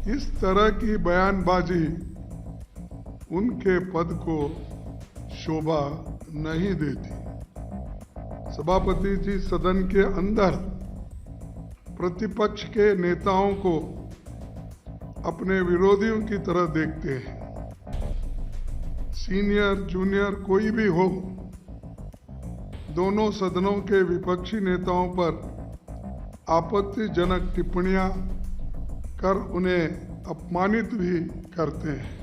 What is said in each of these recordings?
इस तरह की बयानबाजी उनके पद को शोभा नहीं देती। सभापति जी सदन के अंदर प्रतिपक्ष के नेताओं को अपने विरोधियों की तरह देखते हैं। सीनियर जूनियर कोई भी हो, दोनों सदनों के विपक्षी नेताओं पर आपत्तिजनक टिप्पणियां कर उन्हें अपमानित भी करते हैं।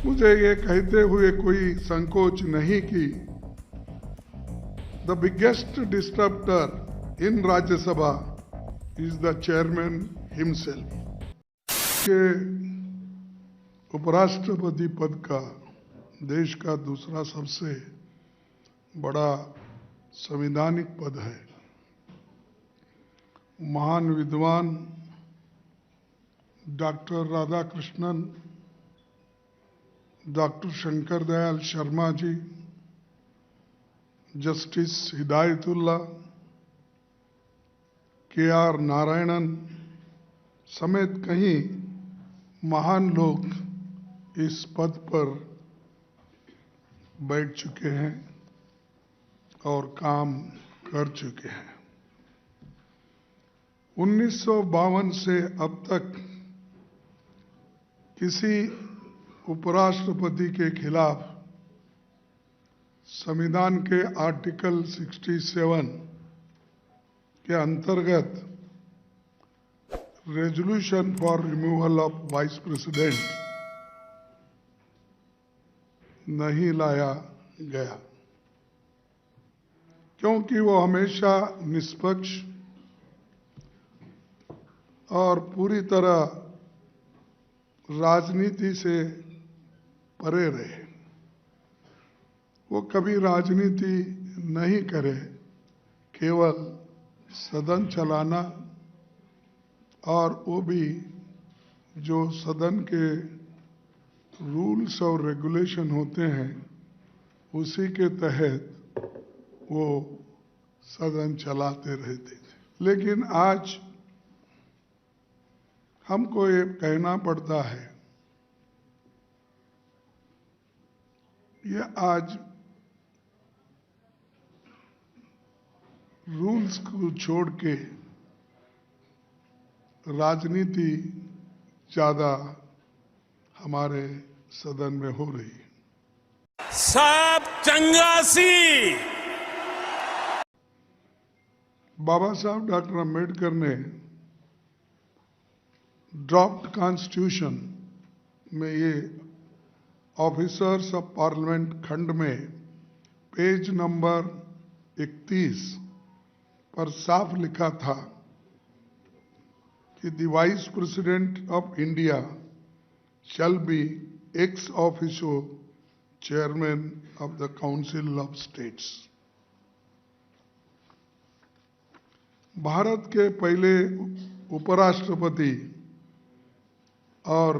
मुझे ये कहते हुए कोई संकोच नहीं कि the biggest disturber in Rajya Sabha is the chairman himself. के उपराष्ट्रपति पद का देश का दूसरा सबसे बड़ा संवैधानिक पद है। महान विद्वान doctor Radhakrishnan, doctor Shankar Dayal Sharma ji, justice Hidayatullah, KR. Narayanan समेत कई महान लोग इस पद पर बैठ चुके हैं और काम कर चुके हैं। 1952 से अब तक किसी उपराष्ट्रपति के खिलाफ संविधान के आर्टिकल 67 के अंतर्गत resolution for removal of vice president नहीं लाया गया, क्योंकि वो हमेशा निष्पक्ष और पूरी तरह राजनीति से परे रहे। वो कभी राजनीति नहीं करे, केवल सदन चलाना और वो भी जो सदन के रूल्स और रेगुलेशन होते हैं उसी के तहत वो सदन चलाते रहते थे। लेकिन आज हमको ये कहना पड़ता है, ये आज रूल्स को छोड़ के राजनीति ज्यादा हमारे सदन में हो रही है। सब चंगासी बाबा साहब डॉक्टर अम्बेडकर ने ड्राफ्ट कॉन्स्टिट्यूशन में ये ऑफिसर्स ऑफ पार्लियामेंट खंड में पेज नंबर 31 पर साफ लिखा था कि the vice president of India shall be ex officio chairman of the Council of States। Bharat के पहले उपराष्ट्रपति और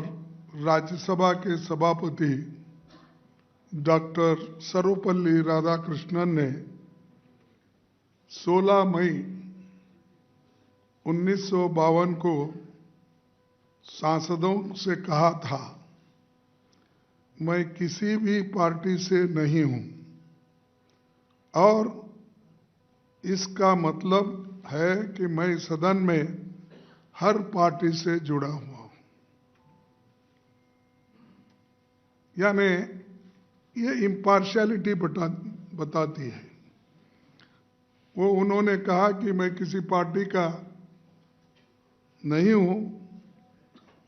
राज्यसभा के सभापति डॉक्टर सर्वपल्ली राधाकृष्णन ने 16 मई 1952 को सांसदों से कहा था, मैं किसी भी पार्टी से नहीं हूं और इसका मतलब है कि मैं सदन में हर पार्टी से जुड़ा हुआ हूं। यानी ये इम्पार्शियलिटी बताती है। वो उन्होंने कहा कि मैं किसी पार्टी का नहीं हूं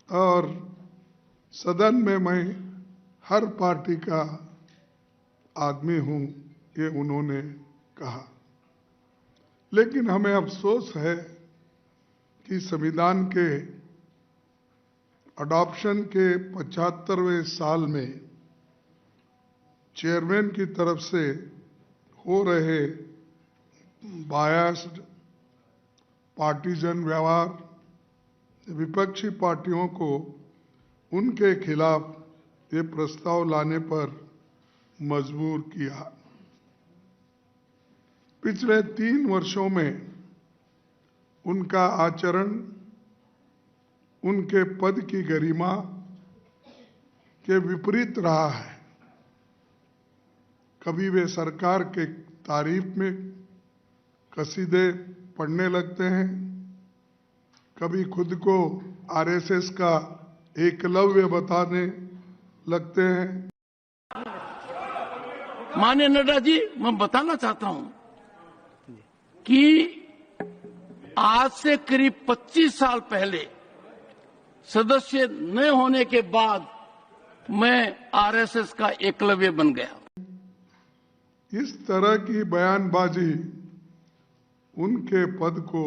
और सदन में मैं हर पार्टी का आदमी हूं, ये उन्होंने कहा। लेकिन हमें अफसोस है कि संविधान के अडॉप्शन के 75वें साल में चेयरमैन की तरफ से हो रहे बायस्ड पार्टीजन व्यवहार विपक्षी पार्टियों को उनके खिलाफ ये प्रस्ताव लाने पर मजबूर किया। पिछले 3 वर्षों में उनका आचरण उनके पद की गरिमा के विपरीत रहा है। कभी वे सरकार के तारीफ में कसीदे पढ़ने लगते हैं, कभी खुद को आरएसएस का एकलव्य बताने लगते हैं। माननीय नड्डा जी, मैं बताना चाहता हूं कि आज से करीब 25 साल पहले सदस्य न होने के बाद मैं आरएसएस का एकलव्य बन गया। इस तरह की बयानबाजी उनके पद को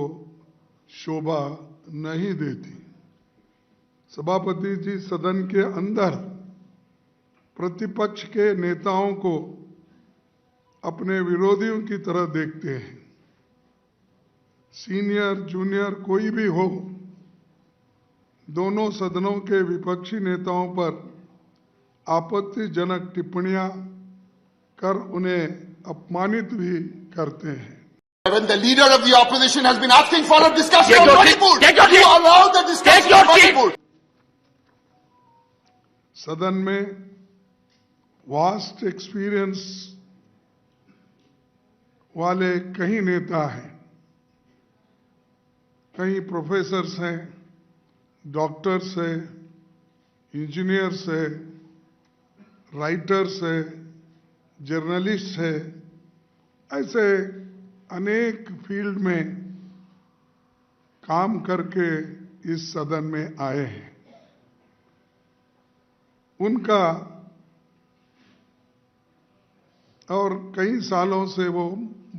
शोभा नहीं देती। सभापति जी सदन के अंदर प्रतिपक्ष के नेताओं को अपने विरोधियों की तरह देखते हैं। सीनियर जूनियर कोई भी हो, दोनों सदनों के विपक्षी नेताओं पर आपत्तिजनक टिप्पणियां कर उन्हें अपमानित भी करते हैं। When the leader of the opposition has been asking for a discussion on Manipur, you allow the discussion on Manipur. सदन में वास्ट एक्सपीरियंस वाले कई नेता हैं, कई प्रोफेसर्स हैं, डॉक्टर्स हैं, इंजीनियर्स हैं, राइटर्स हैं, जर्नलिस्ट हैं, ऐसे अनेक फील्ड में काम करके इस सदन में आए हैं। उनका और कई सालों से वो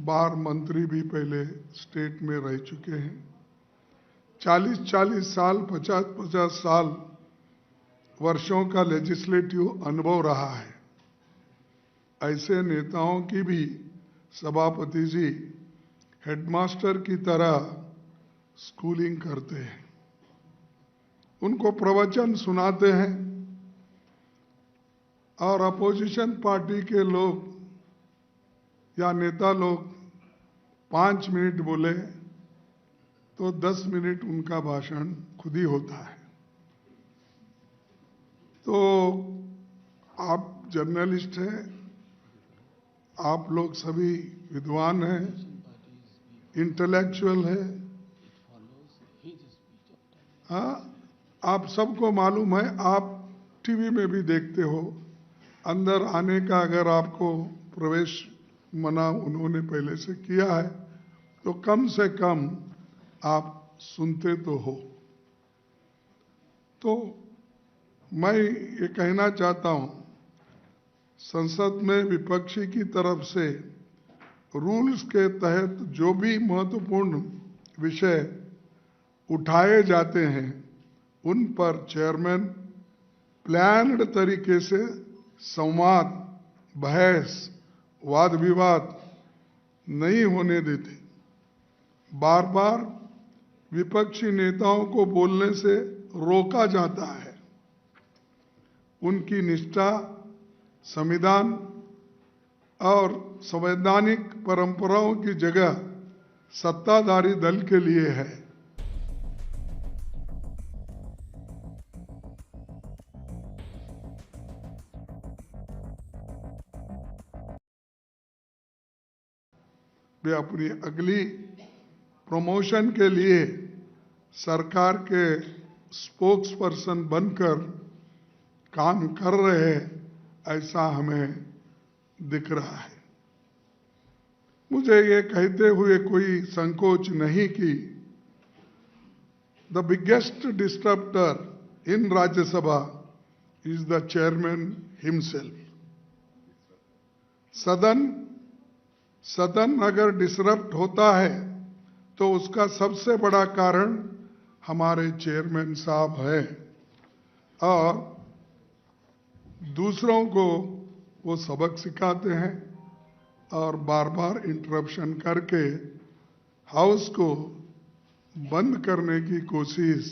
बार मंत्री भी पहले स्टेट में रह चुके हैं। 40-40 साल, 50-50 साल वर्षों का लेजिस्लेटिव अनुभव रहा है। ऐसे नेताओं की भी सभापति जी हेडमास्टर की तरह स्कूलिंग करते हैं, उनको प्रवचन सुनाते हैं और अपोजिशन पार्टी के लोग या नेता लोग 5 मिनट बोले तो 10 मिनट उनका भाषण खुद ही होता है। तो आप जर्नलिस्ट हैं, आप लोग सभी विद्वान हैं, इंटेलेक्चुअल हैं। हाँ, आप सबको मालूम है, आप टीवी में भी देखते हो, अंदर आने का अगर आपको प्रवेश मना उन्होंने पहले से किया है तो कम से कम आप सुनते तो हो। तो मैं ये कहना चाहता हूं, संसद में विपक्षी की तरफ से रूल्स के तहत जो भी महत्वपूर्ण विषय उठाए जाते हैं उन पर चेयरमैन प्लान्ड तरीके से संवाद, बहस, वाद विवाद नहीं होने देते। बार बार विपक्षी नेताओं को बोलने से रोका जाता है। उनकी निष्ठा संविधान और संवैधानिक परंपराओं की जगह सत्ताधारी दल के लिए है। वे अपनी अगली प्रमोशन के लिए सरकार के स्पोक्स पर्सन बनकर काम कर रहे हैं, ऐसा हमें दिख रहा है। मुझे ये कहते हुए कोई संकोच नहीं कि the biggest disturber in Rajya Sabha is the chairman himself. सदन अगर डिसरप्ट होता है तो उसका सबसे बड़ा कारण हमारे चेयरमैन साहब हैं और दूसरों को वो सबक सिखाते हैं और बार बार इंटरप्शन करके हाउस को बंद करने की कोशिश